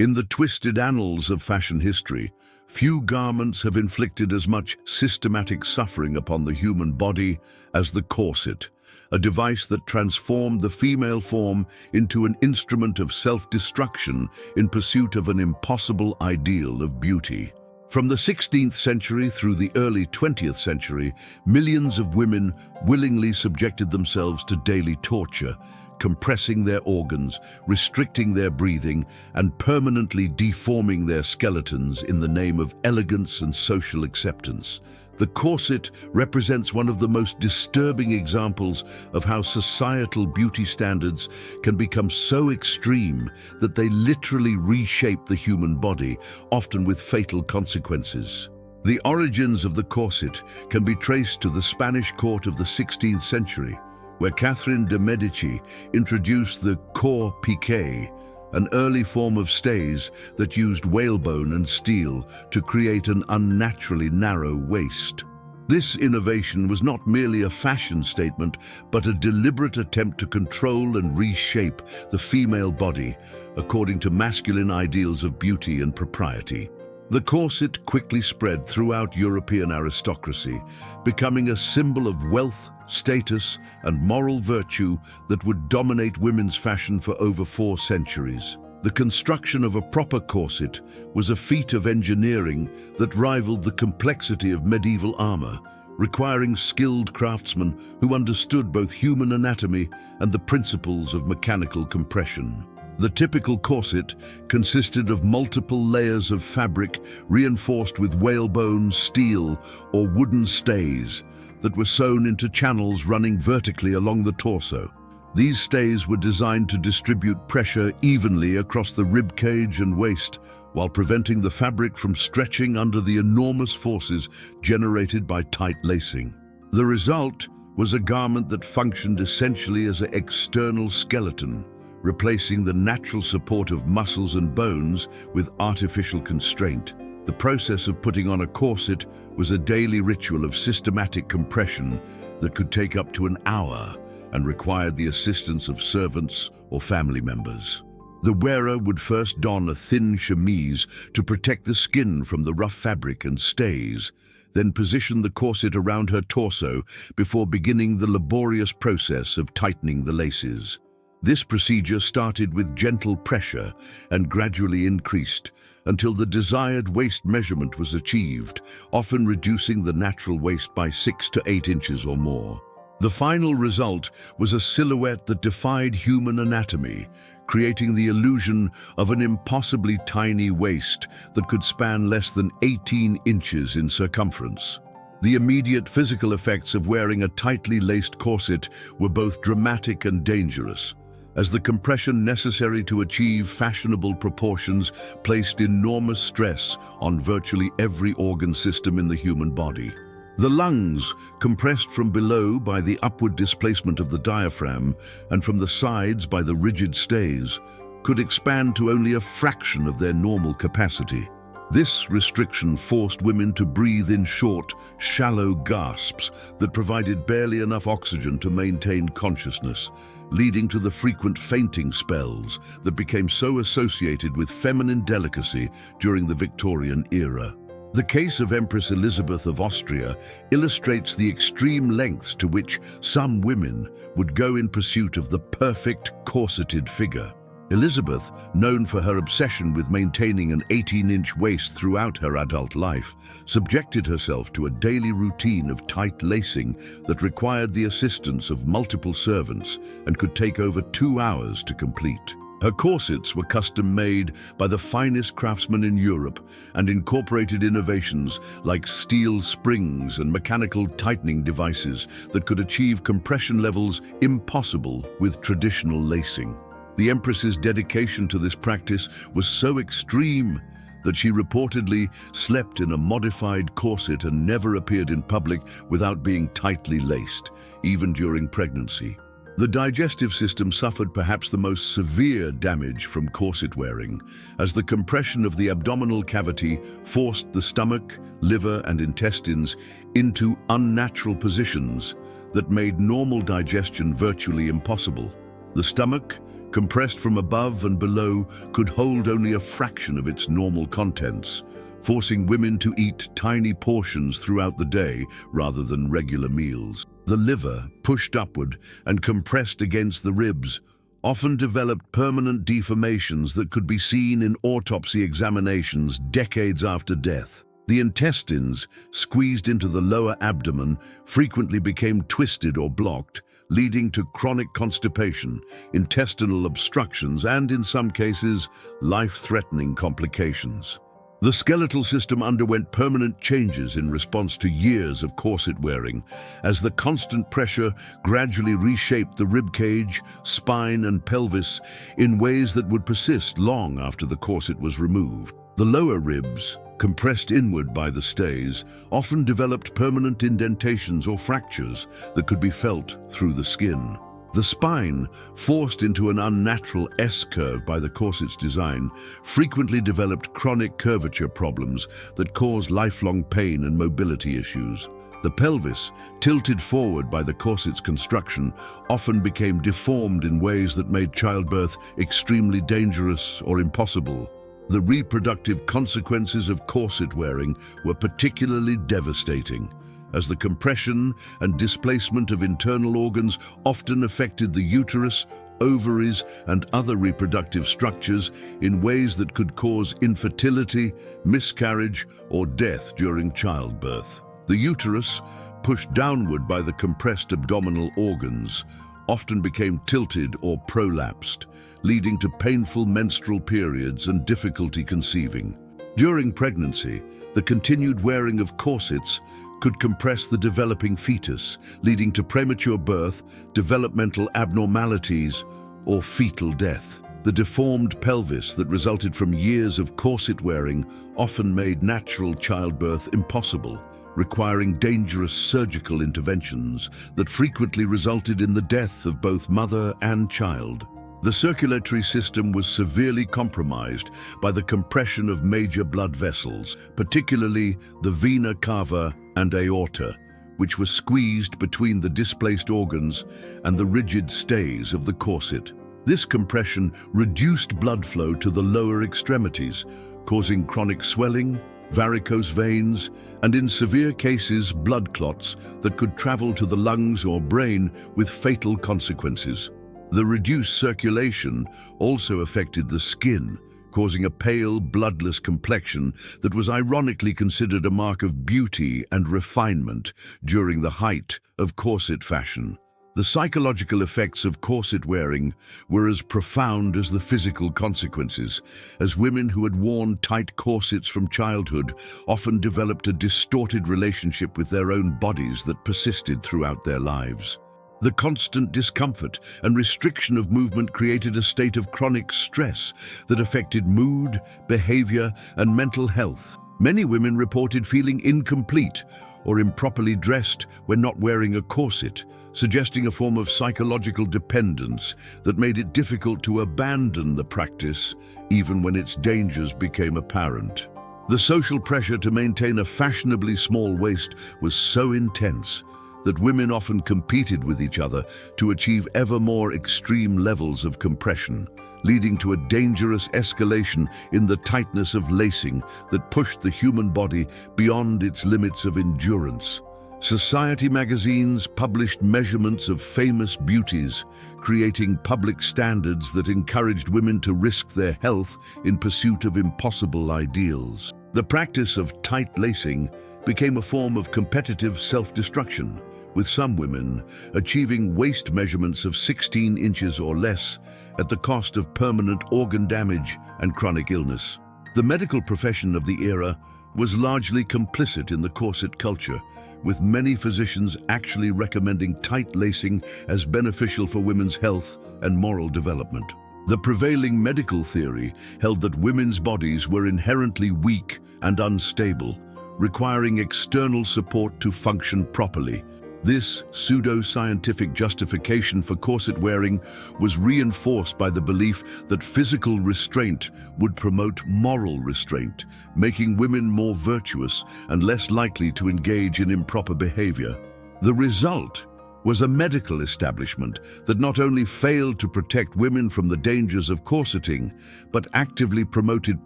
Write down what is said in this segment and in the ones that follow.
In the twisted annals of fashion history, few garments have inflicted as much systematic suffering upon the human body as the corset, a device that transformed the female form into an instrument of self-destruction in pursuit of an impossible ideal of beauty. From the 16th century through the early 20th century, millions of women willingly subjected themselves to daily torture, compressing their organs, restricting their breathing, and permanently deforming their skeletons in the name of elegance and social acceptance. The corset represents one of the most disturbing examples of how societal beauty standards can become so extreme that they literally reshape the human body, often with fatal consequences. The origins of the corset can be traced to the Spanish court of the 16th century, where Catherine de' Medici introduced the corps piqué, an early form of stays that used whalebone and steel to create an unnaturally narrow waist. This innovation was not merely a fashion statement, but a deliberate attempt to control and reshape the female body according to masculine ideals of beauty and propriety. The corset quickly spread throughout European aristocracy, becoming a symbol of wealth, status, and moral virtue that would dominate women's fashion for over 4 centuries. The construction of a proper corset was a feat of engineering that rivaled the complexity of medieval armor, requiring skilled craftsmen who understood both human anatomy and the principles of mechanical compression. The typical corset consisted of multiple layers of fabric reinforced with whalebone, steel, or wooden stays that were sewn into channels running vertically along the torso. These stays were designed to distribute pressure evenly across the rib cage and waist, while preventing the fabric from stretching under the enormous forces generated by tight lacing. The result was a garment that functioned essentially as an external skeleton, replacing the natural support of muscles and bones with artificial constraint. The process of putting on a corset was a daily ritual of systematic compression that could take up to an hour and required the assistance of servants or family members. The wearer would first don a thin chemise to protect the skin from the rough fabric and stays, then position the corset around her torso before beginning the laborious process of tightening the laces. This procedure started with gentle pressure and gradually increased until the desired waist measurement was achieved, often reducing the natural waist by 6 to 8 inches or more. The final result was a silhouette that defied human anatomy, creating the illusion of an impossibly tiny waist that could span less than 18 inches in circumference. The immediate physical effects of wearing a tightly laced corset were both dramatic and dangerous, as the compression necessary to achieve fashionable proportions placed enormous stress on virtually every organ system in the human body. The lungs, compressed from below by the upward displacement of the diaphragm and from the sides by the rigid stays, could expand to only a fraction of their normal capacity. This restriction forced women to breathe in short, shallow gasps that provided barely enough oxygen to maintain consciousness, leading to the frequent fainting spells that became so associated with feminine delicacy during the Victorian era. The case of Empress Elizabeth of Austria illustrates the extreme lengths to which some women would go in pursuit of the perfect corseted figure. Elizabeth, known for her obsession with maintaining an 18-inch waist throughout her adult life, subjected herself to a daily routine of tight lacing that required the assistance of multiple servants and could take over 2 hours to complete. Her corsets were custom-made by the finest craftsmen in Europe and incorporated innovations like steel springs and mechanical tightening devices that could achieve compression levels impossible with traditional lacing. The Empress's dedication to this practice was so extreme that she reportedly slept in a modified corset and never appeared in public without being tightly laced, even during pregnancy. The digestive system suffered perhaps the most severe damage from corset wearing, as the compression of the abdominal cavity forced the stomach, liver, and intestines into unnatural positions that made normal digestion virtually impossible. The stomach, compressed from above and below, could hold only a fraction of its normal contents, forcing women to eat tiny portions throughout the day rather than regular meals. The liver, pushed upward and compressed against the ribs, often developed permanent deformations that could be seen in autopsy examinations decades after death. The intestines, squeezed into the lower abdomen, frequently became twisted or blocked, leading to chronic constipation, intestinal obstructions, and, in some cases, life-threatening complications. The skeletal system underwent permanent changes in response to years of corset wearing, as the constant pressure gradually reshaped the ribcage, spine, and pelvis in ways that would persist long after the corset was removed. The lower ribs, compressed inward by the stays, often developed permanent indentations or fractures that could be felt through the skin. The spine, forced into an unnatural S-curve by the corset's design, frequently developed chronic curvature problems that caused lifelong pain and mobility issues. The pelvis, tilted forward by the corset's construction, often became deformed in ways that made childbirth extremely dangerous or impossible. The reproductive consequences of corset wearing were particularly devastating, as the compression and displacement of internal organs often affected the uterus, ovaries, and other reproductive structures in ways that could cause infertility, miscarriage, or death during childbirth. The uterus, pushed downward by the compressed abdominal organs, often became tilted or prolapsed, leading to painful menstrual periods and difficulty conceiving. During pregnancy, the continued wearing of corsets could compress the developing fetus, leading to premature birth, developmental abnormalities, or fetal death. The deformed pelvis that resulted from years of corset wearing often made natural childbirth impossible, requiring dangerous surgical interventions that frequently resulted in the death of both mother and child. The circulatory system was severely compromised by the compression of major blood vessels, particularly the vena cava and aorta, which were squeezed between the displaced organs and the rigid stays of the corset. This compression reduced blood flow to the lower extremities, causing chronic swelling, varicose veins, and in severe cases, blood clots that could travel to the lungs or brain with fatal consequences. The reduced circulation also affected the skin, causing a pale, bloodless complexion that was ironically considered a mark of beauty and refinement during the height of corset fashion. The psychological effects of corset wearing were as profound as the physical consequences, as women who had worn tight corsets from childhood often developed a distorted relationship with their own bodies that persisted throughout their lives. The constant discomfort and restriction of movement created a state of chronic stress that affected mood, behavior, and mental health. Many women reported feeling incomplete or improperly dressed when not wearing a corset, suggesting a form of psychological dependence that made it difficult to abandon the practice even when its dangers became apparent. The social pressure to maintain a fashionably small waist was so intense that women often competed with each other to achieve ever more extreme levels of compression, leading to a dangerous escalation in the tightness of lacing that pushed the human body beyond its limits of endurance. Society magazines published measurements of famous beauties, creating public standards that encouraged women to risk their health in pursuit of impossible ideals. The practice of tight lacing became a form of competitive self-destruction, with some women achieving waist measurements of 16 inches or less at the cost of permanent organ damage and chronic illness. The medical profession of the era was largely complicit in the corset culture, with many physicians actually recommending tight lacing as beneficial for women's health and moral development. The prevailing medical theory held that women's bodies were inherently weak and unstable, requiring external support to function properly. This pseudo-scientific justification for corset wearing was reinforced by the belief that physical restraint would promote moral restraint, making women more virtuous and less likely to engage in improper behavior. The result was a medical establishment that not only failed to protect women from the dangers of corseting, but actively promoted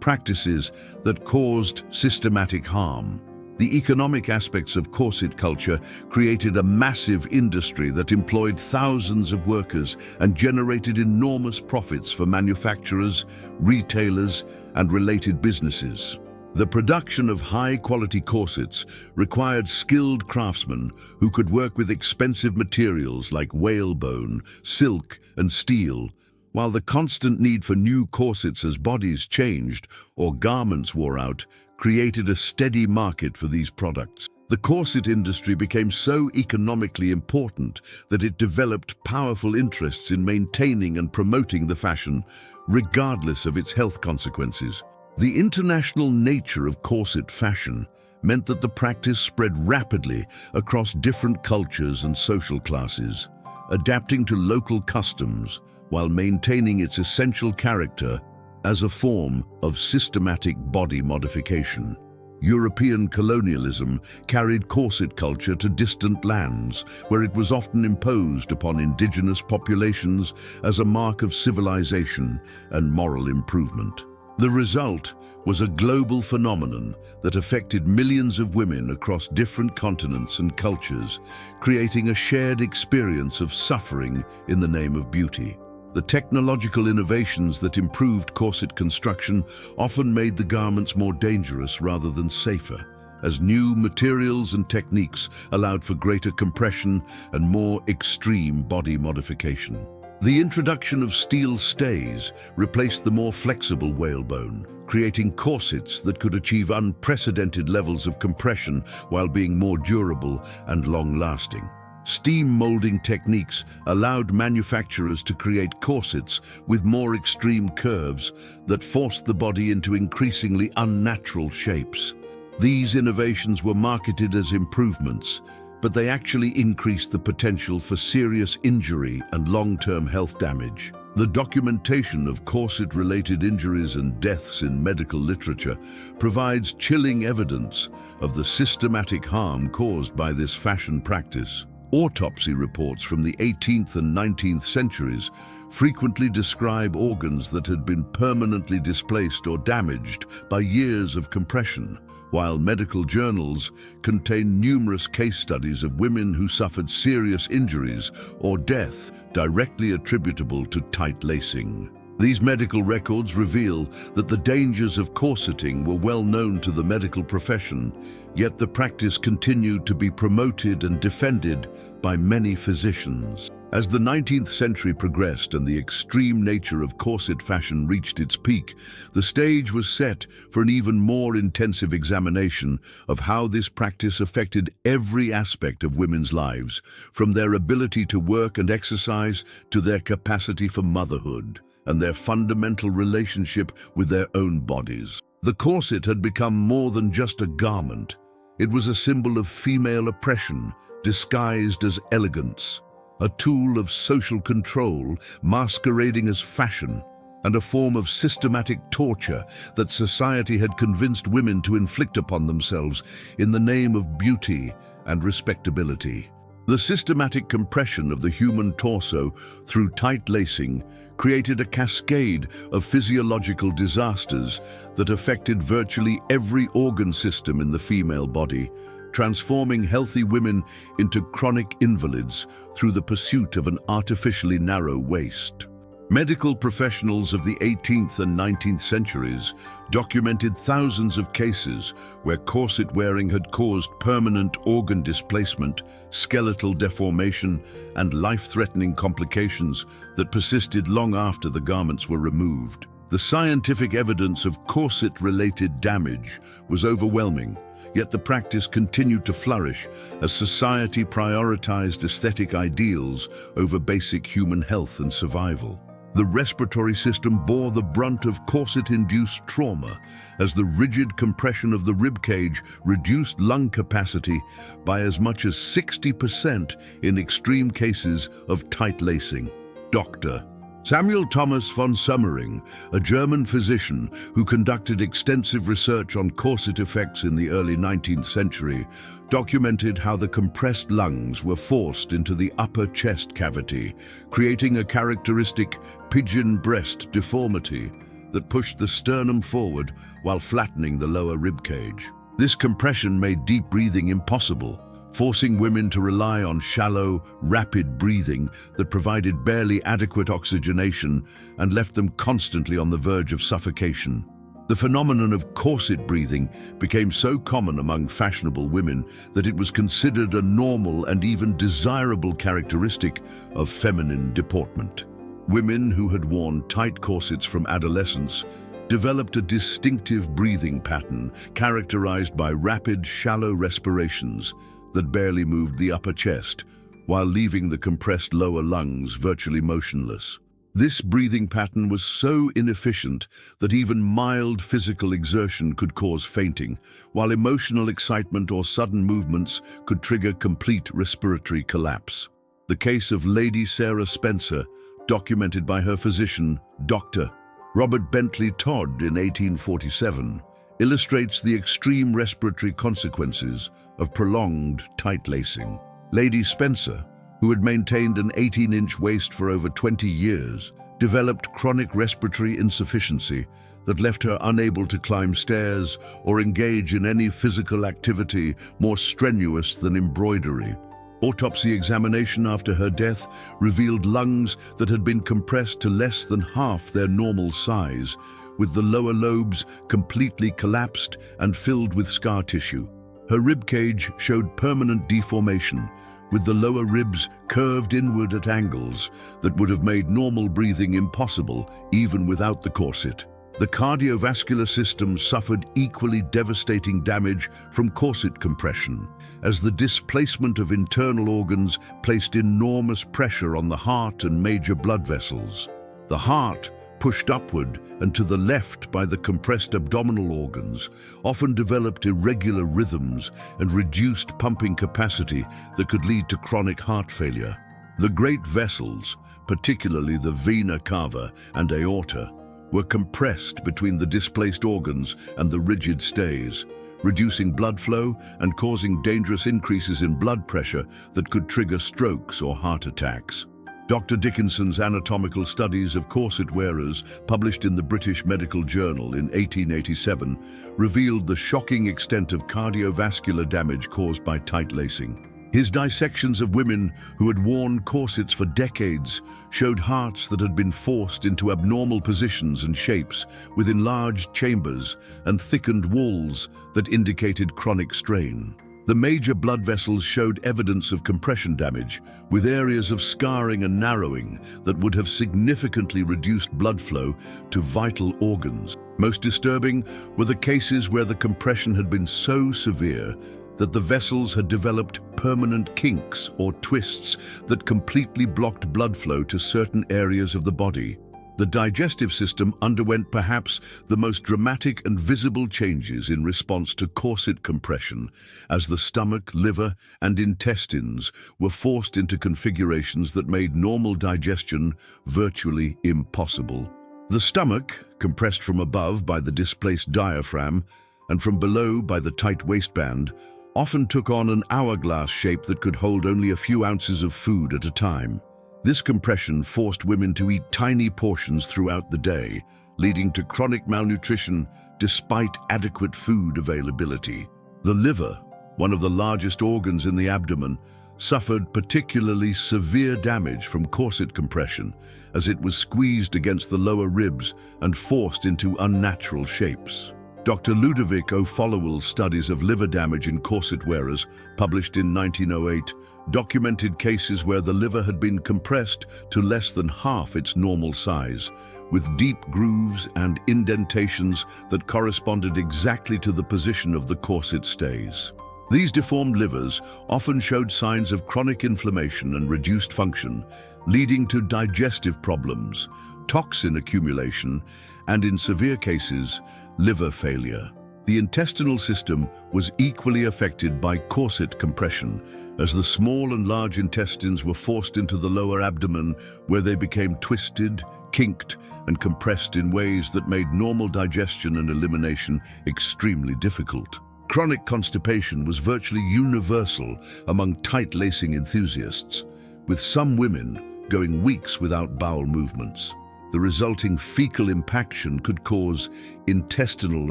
practices that caused systematic harm. The economic aspects of corset culture created a massive industry that employed thousands of workers and generated enormous profits for manufacturers, retailers, and related businesses. The production of high-quality corsets required skilled craftsmen who could work with expensive materials like whalebone, silk, and steel, while the constant need for new corsets as bodies changed or garments wore out created a steady market for these products. The corset industry became so economically important that it developed powerful interests in maintaining and promoting the fashion, regardless of its health consequences. The international nature of corset fashion meant that the practice spread rapidly across different cultures and social classes, adapting to local customs while maintaining its essential character as a form of systematic body modification. European colonialism carried corset culture to distant lands, where it was often imposed upon indigenous populations as a mark of civilization and moral improvement. The result was a global phenomenon that affected millions of women across different continents and cultures, creating a shared experience of suffering in the name of beauty. The technological innovations that improved corset construction often made the garments more dangerous rather than safer, as new materials and techniques allowed for greater compression and more extreme body modification. The introduction of steel stays replaced the more flexible whalebone, creating corsets that could achieve unprecedented levels of compression while being more durable and long-lasting. Steam molding techniques allowed manufacturers to create corsets with more extreme curves that forced the body into increasingly unnatural shapes. These innovations were marketed as improvements, but they actually increased the potential for serious injury and long-term health damage. The documentation of corset-related injuries and deaths in medical literature provides chilling evidence of the systematic harm caused by this fashion practice. Autopsy reports from the 18th and 19th centuries frequently describe organs that had been permanently displaced or damaged by years of compression, while medical journals contain numerous case studies of women who suffered serious injuries or death directly attributable to tight lacing. These medical records reveal that the dangers of corseting were well known to the medical profession, yet the practice continued to be promoted and defended by many physicians. As the 19th century progressed and the extreme nature of corset fashion reached its peak, the stage was set for an even more intensive examination of how this practice affected every aspect of women's lives, from their ability to work and exercise to their capacity for motherhood and their fundamental relationship with their own bodies. The corset had become more than just a garment. It was a symbol of female oppression, disguised as elegance, a tool of social control masquerading as fashion, and a form of systematic torture that society had convinced women to inflict upon themselves in the name of beauty and respectability. The systematic compression of the human torso through tight lacing created a cascade of physiological disasters that affected virtually every organ system in the female body, transforming healthy women into chronic invalids through the pursuit of an artificially narrow waist. Medical professionals of the 18th and 19th centuries documented thousands of cases where corset wearing had caused permanent organ displacement, skeletal deformation, and life-threatening complications that persisted long after the garments were removed. The scientific evidence of corset-related damage was overwhelming, yet the practice continued to flourish as society prioritized aesthetic ideals over basic human health and survival. The respiratory system bore the brunt of corset-induced trauma as the rigid compression of the ribcage reduced lung capacity by as much as 60% in extreme cases of tight lacing. Doctor. Samuel Thomas von Sommering, a German physician who conducted extensive research on corset effects in the early 19th century, documented how the compressed lungs were forced into the upper chest cavity, creating a characteristic pigeon breast deformity that pushed the sternum forward while flattening the lower rib cage. This compression made deep breathing impossible, forcing women to rely on shallow, rapid breathing that provided barely adequate oxygenation and left them constantly on the verge of suffocation. The phenomenon of corset breathing became so common among fashionable women that it was considered a normal and even desirable characteristic of feminine deportment. Women who had worn tight corsets from adolescence developed a distinctive breathing pattern characterized by rapid, shallow respirations that barely moved the upper chest, while leaving the compressed lower lungs virtually motionless. This breathing pattern was so inefficient that even mild physical exertion could cause fainting, while emotional excitement or sudden movements could trigger complete respiratory collapse. The case of Lady Sarah Spencer, documented by her physician, Dr. Robert Bentley Todd in 1847, illustrates the extreme respiratory consequences of prolonged tight lacing. Lady Spencer, who had maintained an 18-inch waist for over 20 years, developed chronic respiratory insufficiency that left her unable to climb stairs or engage in any physical activity more strenuous than embroidery. Autopsy examination after her death revealed lungs that had been compressed to less than half their normal size, with the lower lobes completely collapsed and filled with scar tissue. Her ribcage showed permanent deformation, with the lower ribs curved inward at angles that would have made normal breathing impossible even without the corset. The cardiovascular system suffered equally devastating damage from corset compression, as the displacement of internal organs placed enormous pressure on the heart and major blood vessels. The heart, pushed upward and to the left by the compressed abdominal organs, often developed irregular rhythms and reduced pumping capacity that could lead to chronic heart failure. The great vessels, particularly the vena cava and aorta, were compressed between the displaced organs and the rigid stays, reducing blood flow and causing dangerous increases in blood pressure that could trigger strokes or heart attacks. Dr. Dickinson's anatomical studies of corset wearers, published in the British Medical Journal in 1887, revealed the shocking extent of cardiovascular damage caused by tight lacing. His dissections of women who had worn corsets for decades showed hearts that had been forced into abnormal positions and shapes, with enlarged chambers and thickened walls that indicated chronic strain. The major blood vessels showed evidence of compression damage, with areas of scarring and narrowing that would have significantly reduced blood flow to vital organs. Most disturbing were the cases where the compression had been so severe that the vessels had developed permanent kinks or twists that completely blocked blood flow to certain areas of the body. The digestive system underwent perhaps the most dramatic and visible changes in response to corset compression, as the stomach, liver, and intestines were forced into configurations that made normal digestion virtually impossible. The stomach, compressed from above by the displaced diaphragm and from below by the tight waistband, often took on an hourglass shape that could hold only a few ounces of food at a time. This compression forced women to eat tiny portions throughout the day, leading to chronic malnutrition despite adequate food availability. The liver, one of the largest organs in the abdomen, suffered particularly severe damage from corset compression, as it was squeezed against the lower ribs and forced into unnatural shapes. Dr. Ludovic O'Followell's studies of liver damage in corset wearers, published in 1908, documented cases where the liver had been compressed to less than half its normal size, with deep grooves and indentations that corresponded exactly to the position of the corset stays. These deformed livers often showed signs of chronic inflammation and reduced function, leading to digestive problems, toxin accumulation, and in severe cases, liver failure. The intestinal system was equally affected by corset compression, as the small and large intestines were forced into the lower abdomen, where they became twisted, kinked and compressed in ways that made normal digestion and elimination extremely difficult. Chronic constipation was virtually universal among tight lacing enthusiasts, with some women going weeks without bowel movements. The resulting fecal impaction could cause intestinal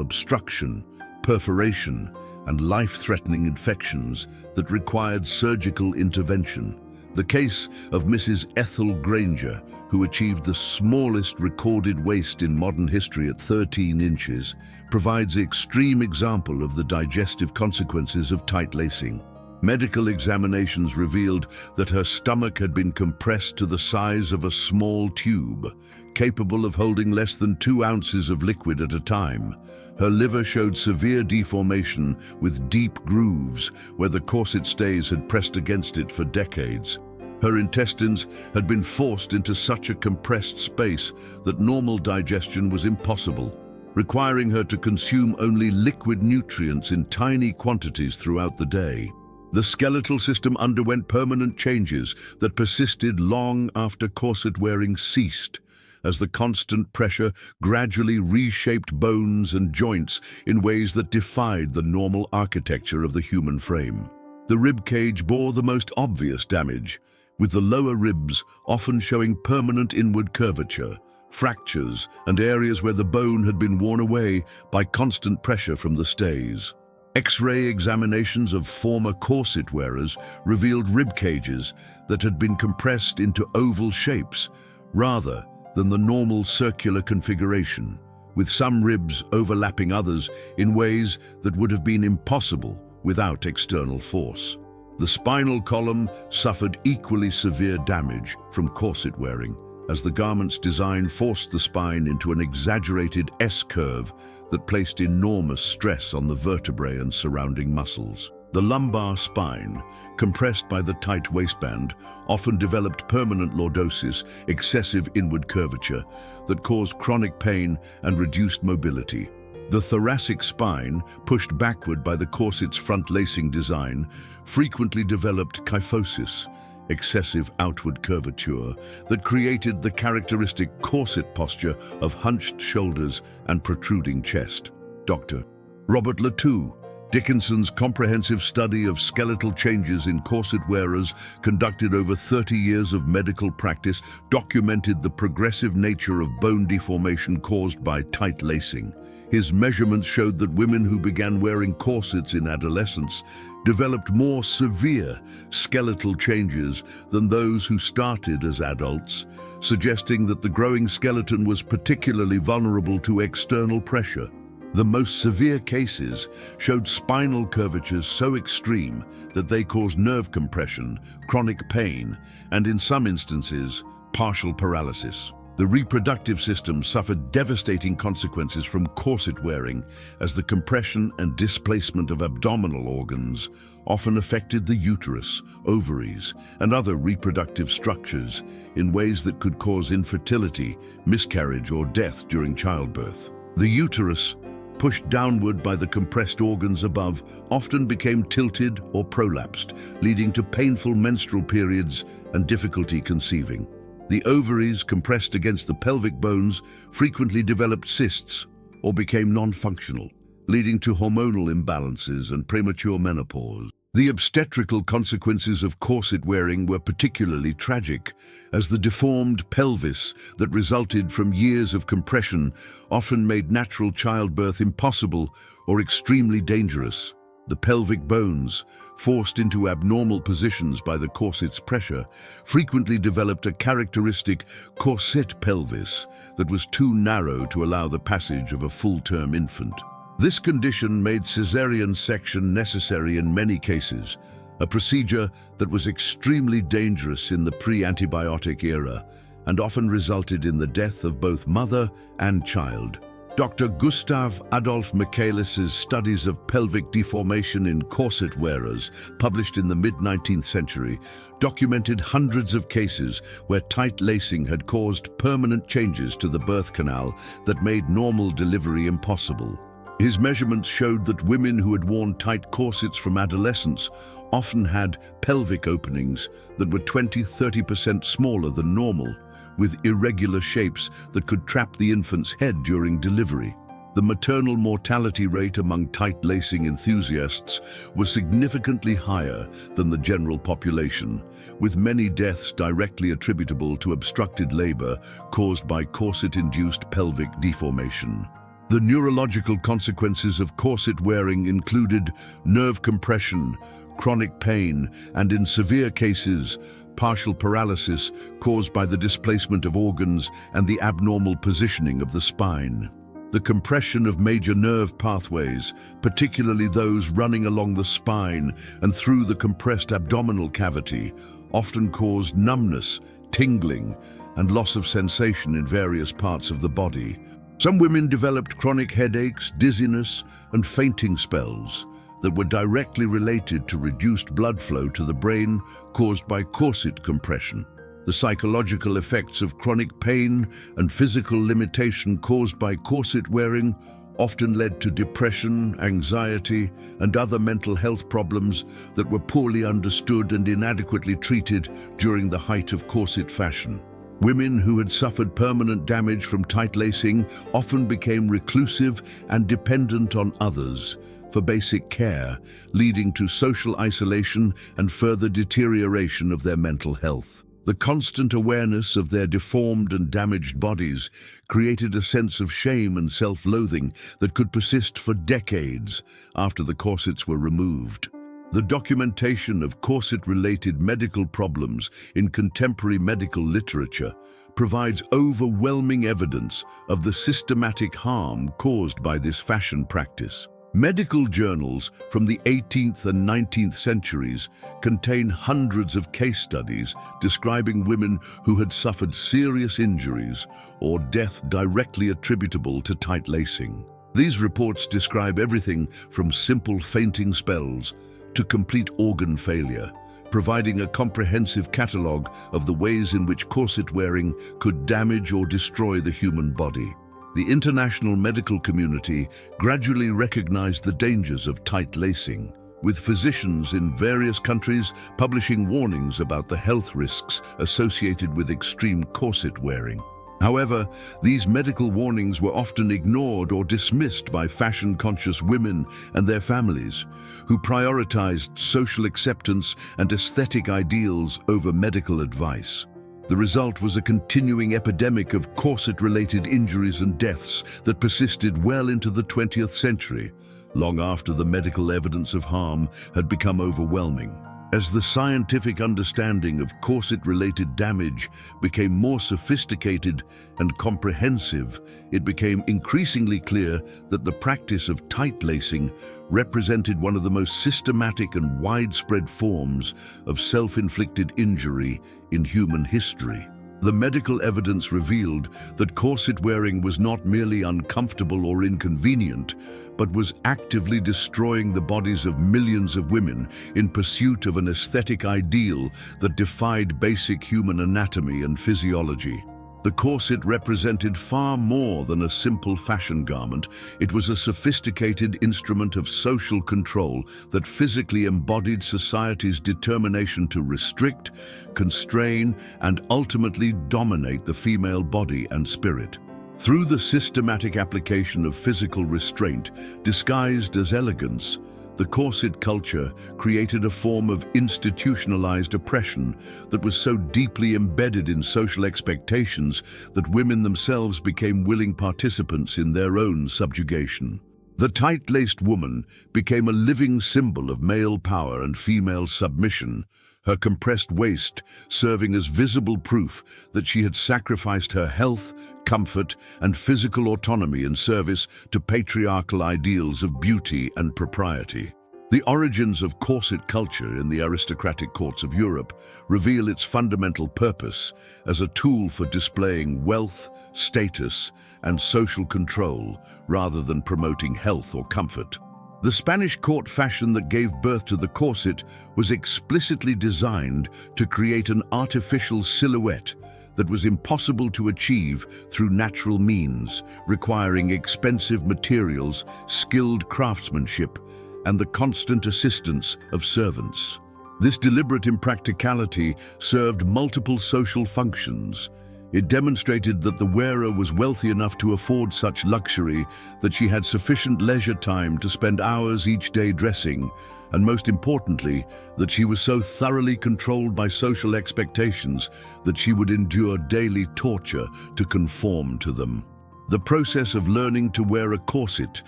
obstruction, perforation, and life-threatening infections that required surgical intervention. The case of Mrs. Ethel Granger, who achieved the smallest recorded waist in modern history at 13 inches, provides an extreme example of the digestive consequences of tight lacing. Medical examinations revealed that her stomach had been compressed to the size of a small tube, capable of holding less than 2 ounces of liquid at a time. Her liver showed severe deformation with deep grooves where the corset stays had pressed against it for decades. Her intestines had been forced into such a compressed space that normal digestion was impossible, requiring her to consume only liquid nutrients in tiny quantities throughout the day. The skeletal system underwent permanent changes that persisted long after corset wearing ceased, as the constant pressure gradually reshaped bones and joints in ways that defied the normal architecture of the human frame. The rib cage bore the most obvious damage, with the lower ribs often showing permanent inward curvature, fractures, and areas where the bone had been worn away by constant pressure from the stays. X-ray examinations of former corset wearers revealed rib cages that had been compressed into oval shapes rather than the normal circular configuration, with some ribs overlapping others in ways that would have been impossible without external force. The spinal column suffered equally severe damage from corset wearing, as the garment's design forced the spine into an exaggerated S-curve that placed enormous stress on the vertebrae and surrounding muscles. The lumbar spine, compressed by the tight waistband, often developed permanent lordosis, excessive inward curvature, that caused chronic pain and reduced mobility. The thoracic spine, pushed backward by the corset's front lacing design, frequently developed kyphosis, excessive outward curvature, that created the characteristic corset posture of hunched shoulders and protruding chest. Dr. Robert Latoux, Dickinson's comprehensive study of skeletal changes in corset wearers, conducted over 30 years of medical practice, documented the progressive nature of bone deformation caused by tight lacing. His measurements showed that women who began wearing corsets in adolescence developed more severe skeletal changes than those who started as adults, suggesting that the growing skeleton was particularly vulnerable to external pressure. The most severe cases showed spinal curvatures so extreme that they caused nerve compression, chronic pain, and in some instances, partial paralysis. The reproductive system suffered devastating consequences from corset wearing, as the compression and displacement of abdominal organs often affected the uterus, ovaries, and other reproductive structures in ways that could cause infertility, miscarriage, or death during childbirth. The uterus, pushed downward by the compressed organs above, often became tilted or prolapsed, leading to painful menstrual periods and difficulty conceiving. The ovaries, compressed against the pelvic bones, frequently developed cysts or became non-functional, leading to hormonal imbalances and premature menopause. The obstetrical consequences of corset wearing were particularly tragic, as the deformed pelvis that resulted from years of compression often made natural childbirth impossible or extremely dangerous. The pelvic bones, forced into abnormal positions by the corset's pressure, frequently developed a characteristic corset pelvis that was too narrow to allow the passage of a full-term infant. This condition made cesarean section necessary in many cases, a procedure that was extremely dangerous in the pre-antibiotic era and often resulted in the death of both mother and child. Dr. Gustav Adolf Michaelis's studies of pelvic deformation in corset wearers, published in the mid-19th century, documented hundreds of cases where tight lacing had caused permanent changes to the birth canal that made normal delivery impossible. His measurements showed that women who had worn tight corsets from adolescence often had pelvic openings that were 20–30% smaller than normal, with irregular shapes that could trap the infant's head during delivery. The maternal mortality rate among tight lacing enthusiasts was significantly higher than the general population, with many deaths directly attributable to obstructed labor caused by corset-induced pelvic deformation. The neurological consequences of corset wearing included nerve compression, chronic pain, and in severe cases, partial paralysis caused by the displacement of organs and the abnormal positioning of the spine. The compression of major nerve pathways, particularly those running along the spine and through the compressed abdominal cavity, often caused numbness, tingling, and loss of sensation in various parts of the body. Some women developed chronic headaches, dizziness, and fainting spells that were directly related to reduced blood flow to the brain caused by corset compression. The psychological effects of chronic pain and physical limitation caused by corset wearing often led to depression, anxiety, and other mental health problems that were poorly understood and inadequately treated during the height of corset fashion. Women who had suffered permanent damage from tight lacing often became reclusive and dependent on others for basic care, leading to social isolation and further deterioration of their mental health. The constant awareness of their deformed and damaged bodies created a sense of shame and self-loathing that could persist for decades after the corsets were removed. The documentation of corset-related medical problems in contemporary medical literature provides overwhelming evidence of the systematic harm caused by this fashion practice. Medical journals from the 18th and 19th centuries contain hundreds of case studies describing women who had suffered serious injuries or death directly attributable to tight lacing. These reports describe everything from simple fainting spells to complete organ failure, providing a comprehensive catalogue of the ways in which corset wearing could damage or destroy the human body. The international medical community gradually recognized the dangers of tight lacing, with physicians in various countries publishing warnings about the health risks associated with extreme corset wearing. However, these medical warnings were often ignored or dismissed by fashion-conscious women and their families, who prioritized social acceptance and aesthetic ideals over medical advice. The result was a continuing epidemic of corset-related injuries and deaths that persisted well into the 20th century, long after the medical evidence of harm had become overwhelming. As the scientific understanding of corset-related damage became more sophisticated and comprehensive, it became increasingly clear that the practice of tight lacing represented one of the most systematic and widespread forms of self-inflicted injury in human history. The medical evidence revealed that corset wearing was not merely uncomfortable or inconvenient, but was actively destroying the bodies of millions of women in pursuit of an aesthetic ideal that defied basic human anatomy and physiology. The corset represented far more than a simple fashion garment. It was a sophisticated instrument of social control that physically embodied society's determination to restrict, constrain, and ultimately dominate the female body and spirit. Through the systematic application of physical restraint, disguised as elegance, the corset culture created a form of institutionalized oppression that was so deeply embedded in social expectations that women themselves became willing participants in their own subjugation. The tight-laced woman became a living symbol of male power and female submission, her compressed waist serving as visible proof that she had sacrificed her health, comfort, and physical autonomy in service to patriarchal ideals of beauty and propriety. The origins of corset culture in the aristocratic courts of Europe reveal its fundamental purpose as a tool for displaying wealth, status, and social control rather than promoting health or comfort. The Spanish court fashion that gave birth to the corset was explicitly designed to create an artificial silhouette that was impossible to achieve through natural means, requiring expensive materials, skilled craftsmanship, and the constant assistance of servants. This deliberate impracticality served multiple social functions, It demonstrated that the wearer was wealthy enough to afford such luxury, that she had sufficient leisure time to spend hours each day dressing, and most importantly, that she was so thoroughly controlled by social expectations that she would endure daily torture to conform to them. The process of learning to wear a corset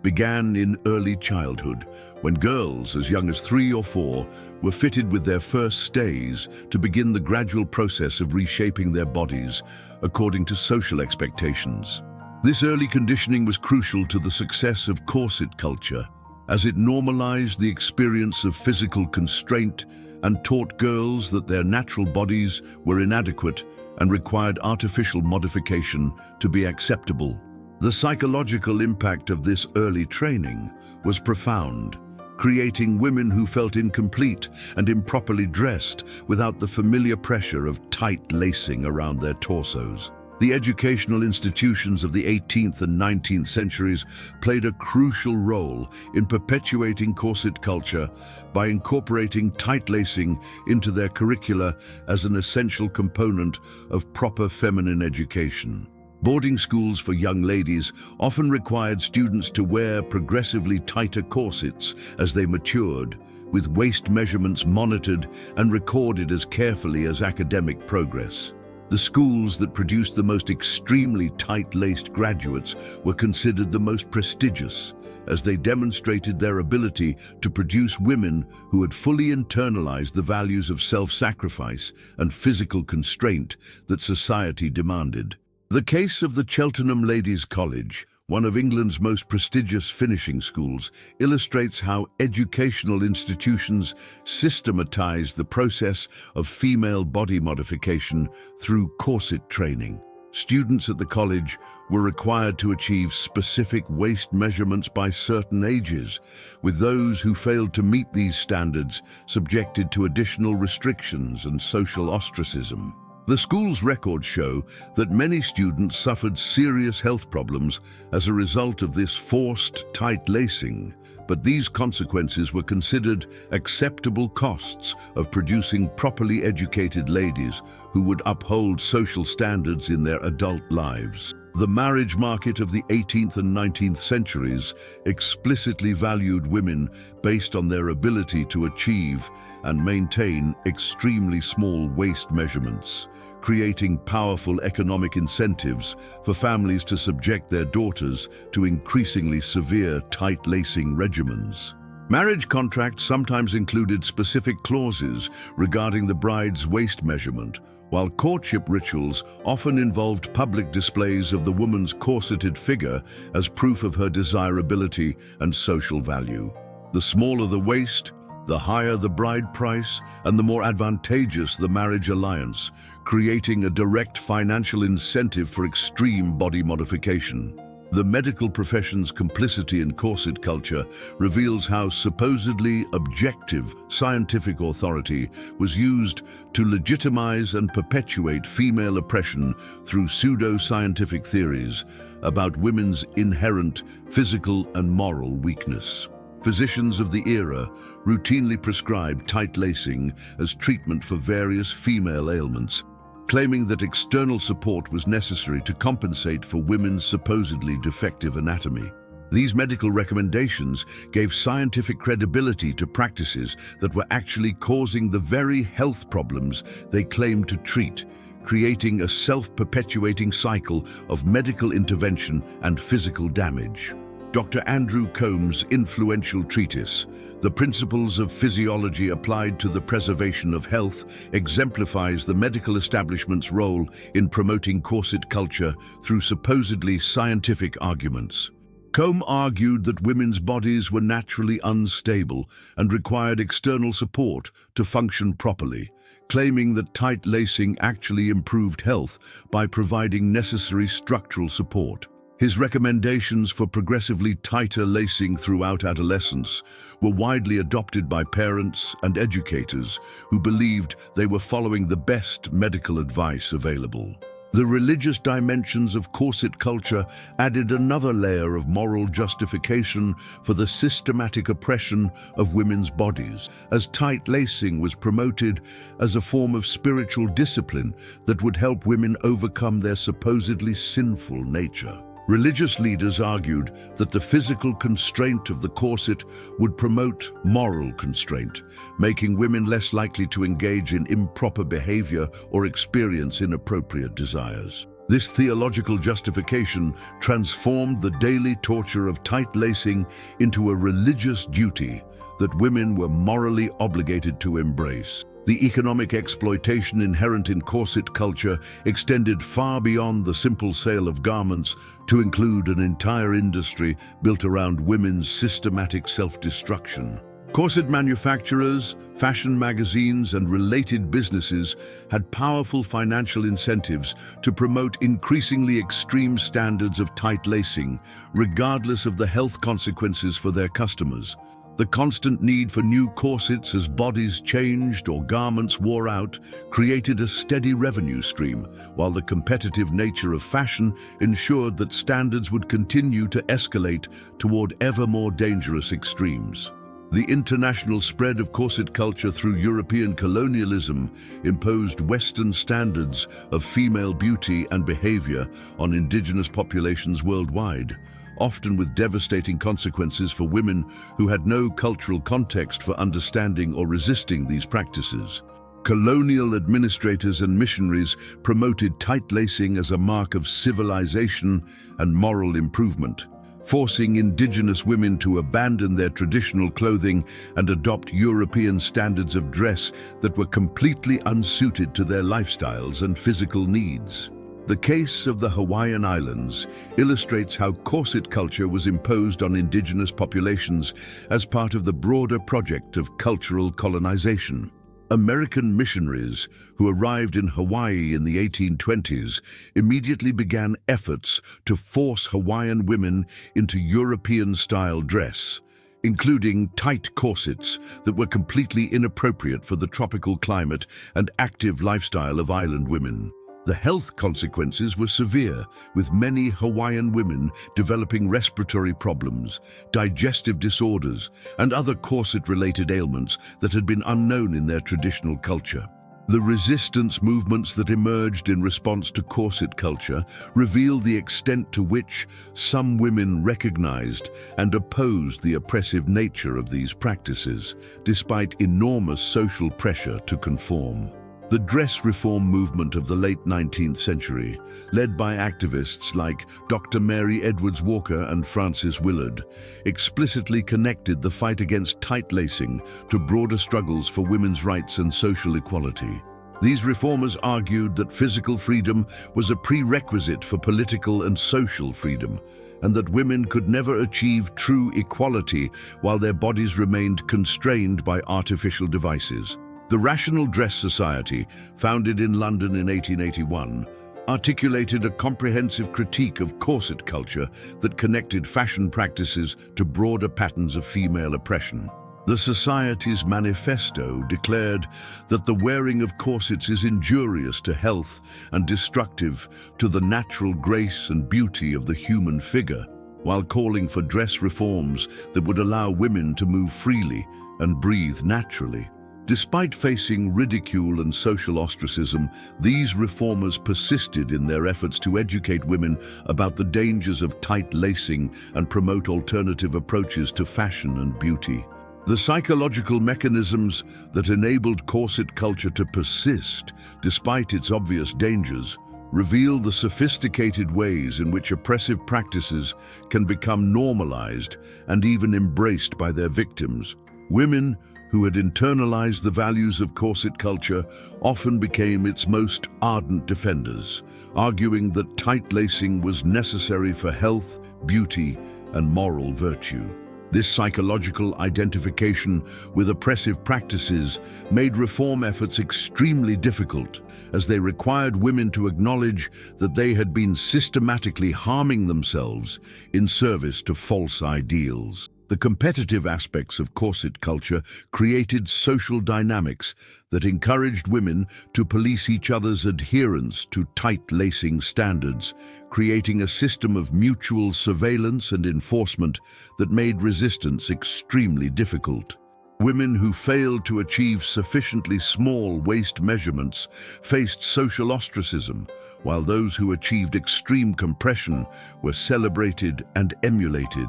began in early childhood, when girls as young as 3 or 4 were fitted with their first stays to begin the gradual process of reshaping their bodies according to social expectations. This early conditioning was crucial to the success of corset culture, as it normalized the experience of physical constraint and taught girls that their natural bodies were inadequate and required artificial modification to be acceptable. The psychological impact of this early training was profound, creating women who felt incomplete and improperly dressed without the familiar pressure of tight lacing around their torsos. The educational institutions of the 18th and 19th centuries played a crucial role in perpetuating corset culture by incorporating tight lacing into their curricula as an essential component of proper feminine education. Boarding schools for young ladies often required students to wear progressively tighter corsets as they matured, with waist measurements monitored and recorded as carefully as academic progress. The schools that produced the most extremely tight-laced graduates were considered the most prestigious, as they demonstrated their ability to produce women who had fully internalized the values of self-sacrifice and physical constraint that society demanded. The case of the Cheltenham Ladies' College, one of England's most prestigious finishing schools, illustrates how educational institutions systematized the process of female body modification through corset training. Students at the college were required to achieve specific waist measurements by certain ages, with those who failed to meet these standards subjected to additional restrictions and social ostracism. The school's records show that many students suffered serious health problems as a result of this forced tight lacing, but these consequences were considered acceptable costs of producing properly educated ladies who would uphold social standards in their adult lives. The marriage market of the 18th and 19th centuries explicitly valued women based on their ability to achieve and maintain extremely small waist measurements, creating powerful economic incentives for families to subject their daughters to increasingly severe tight lacing regimens. Marriage contracts sometimes included specific clauses regarding the bride's waist measurement, while courtship rituals often involved public displays of the woman's corseted figure as proof of her desirability and social value. The smaller the waist, the higher the bride price, and the more advantageous the marriage alliance, creating a direct financial incentive for extreme body modification. The medical profession's complicity in corset culture reveals how supposedly objective scientific authority was used to legitimize and perpetuate female oppression through pseudo-scientific theories about women's inherent physical and moral weakness. Physicians of the era routinely prescribed tight lacing as treatment for various female ailments, claiming that external support was necessary to compensate for women's supposedly defective anatomy. These medical recommendations gave scientific credibility to practices that were actually causing the very health problems they claimed to treat, creating a self-perpetuating cycle of medical intervention and physical damage. Dr. Andrew Combs' influential treatise, The Principles of Physiology Applied to the Preservation of Health, exemplifies the medical establishment's role in promoting corset culture through supposedly scientific arguments. Combs argued that women's bodies were naturally unstable and required external support to function properly, claiming that tight lacing actually improved health by providing necessary structural support. His recommendations for progressively tighter lacing throughout adolescence were widely adopted by parents and educators who believed they were following the best medical advice available. The religious dimensions of corset culture added another layer of moral justification for the systematic oppression of women's bodies, as tight lacing was promoted as a form of spiritual discipline that would help women overcome their supposedly sinful nature. Religious leaders argued that the physical constraint of the corset would promote moral constraint, making women less likely to engage in improper behavior or experience inappropriate desires. This theological justification transformed the daily torture of tight lacing into a religious duty that women were morally obligated to embrace. The economic exploitation inherent in corset culture extended far beyond the simple sale of garments to include an entire industry built around women's systematic self-destruction. Corset manufacturers, fashion magazines, and related businesses had powerful financial incentives to promote increasingly extreme standards of tight lacing, regardless of the health consequences for their customers. The constant need for new corsets as bodies changed or garments wore out created a steady revenue stream, while the competitive nature of fashion ensured that standards would continue to escalate toward ever more dangerous extremes. The international spread of corset culture through European colonialism imposed Western standards of female beauty and behavior on indigenous populations worldwide, often with devastating consequences for women who had no cultural context for understanding or resisting these practices. Colonial administrators and missionaries promoted tight lacing as a mark of civilization and moral improvement, forcing indigenous women to abandon their traditional clothing and adopt European standards of dress that were completely unsuited to their lifestyles and physical needs. The case of the Hawaiian Islands illustrates how corset culture was imposed on indigenous populations as part of the broader project of cultural colonization. American missionaries who arrived in Hawaii in the 1820s immediately began efforts to force Hawaiian women into European-style dress, including tight corsets that were completely inappropriate for the tropical climate and active lifestyle of island women. The health consequences were severe, with many Hawaiian women developing respiratory problems, digestive disorders, and other corset-related ailments that had been unknown in their traditional culture. The resistance movements that emerged in response to corset culture reveal the extent to which some women recognized and opposed the oppressive nature of these practices, despite enormous social pressure to conform. The dress reform movement of the late 19th century, led by activists like Dr. Mary Edwards Walker and Frances Willard, explicitly connected the fight against tight lacing to broader struggles for women's rights and social equality. These reformers argued that physical freedom was a prerequisite for political and social freedom, and that women could never achieve true equality while their bodies remained constrained by artificial devices. The Rational Dress Society, founded in London in 1881, articulated a comprehensive critique of corset culture that connected fashion practices to broader patterns of female oppression. The Society's manifesto declared that the wearing of corsets is injurious to health and destructive to the natural grace and beauty of the human figure, while calling for dress reforms that would allow women to move freely and breathe naturally. Despite facing ridicule and social ostracism, these reformers persisted in their efforts to educate women about the dangers of tight lacing and promote alternative approaches to fashion and beauty. The psychological mechanisms that enabled corset culture to persist, despite its obvious dangers, reveal the sophisticated ways in which oppressive practices can become normalized and even embraced by their victims. Women who had internalized the values of corset culture often became its most ardent defenders, arguing that tight lacing was necessary for health, beauty, and moral virtue. This psychological identification with oppressive practices made reform efforts extremely difficult, as they required women to acknowledge that they had been systematically harming themselves in service to false ideals. The competitive aspects of corset culture created social dynamics that encouraged women to police each other's adherence to tight lacing standards, creating a system of mutual surveillance and enforcement that made resistance extremely difficult. Women who failed to achieve sufficiently small waist measurements faced social ostracism, while those who achieved extreme compression were celebrated and emulated.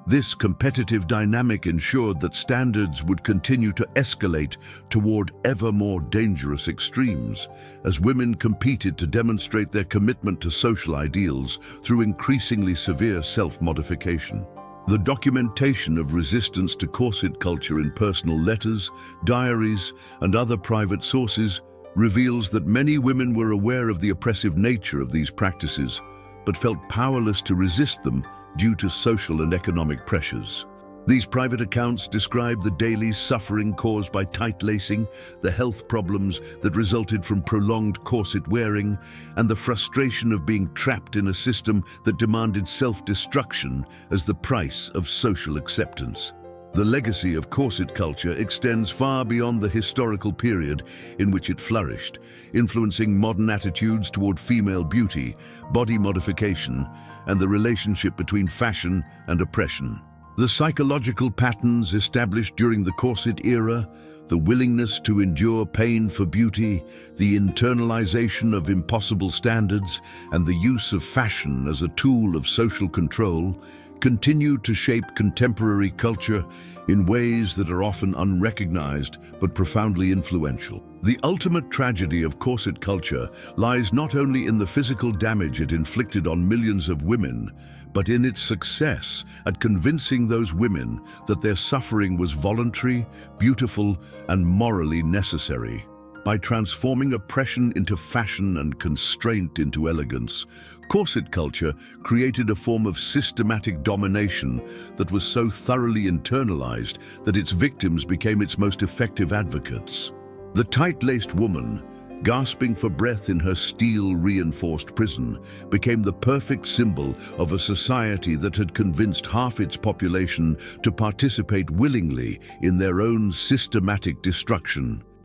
This competitive dynamic ensured that standards would continue to escalate toward ever more dangerous extremes, as women competed to demonstrate their commitment to social ideals through increasingly severe self-modification. The documentation of resistance to corset culture in personal letters, diaries, and other private sources reveals that many women were aware of the oppressive nature of these practices, but felt powerless to resist them due to social and economic pressures. These private accounts describe the daily suffering caused by tight lacing, the health problems that resulted from prolonged corset wearing, and the frustration of being trapped in a system that demanded self-destruction as the price of social acceptance. The legacy of corset culture extends far beyond the historical period in which it flourished, influencing modern attitudes toward female beauty, body modification, and the relationship between fashion and oppression. The psychological patterns established during the corset era, the willingness to endure pain for beauty, the internalization of impossible standards, and the use of fashion as a tool of social control continue to shape contemporary culture in ways that are often unrecognized but profoundly influential. The ultimate tragedy of corset culture lies not only in the physical damage it inflicted on millions of women, but in its success at convincing those women that their suffering was voluntary, beautiful, and morally necessary. By transforming oppression into fashion and constraint into elegance, corset culture created a form of systematic domination that was so thoroughly internalized that its victims became its most effective advocates. The tight-laced woman, gasping for breath in her steel-reinforced prison, became the perfect symbol of a society that had convinced half its population to participate willingly in their own systematic destruction.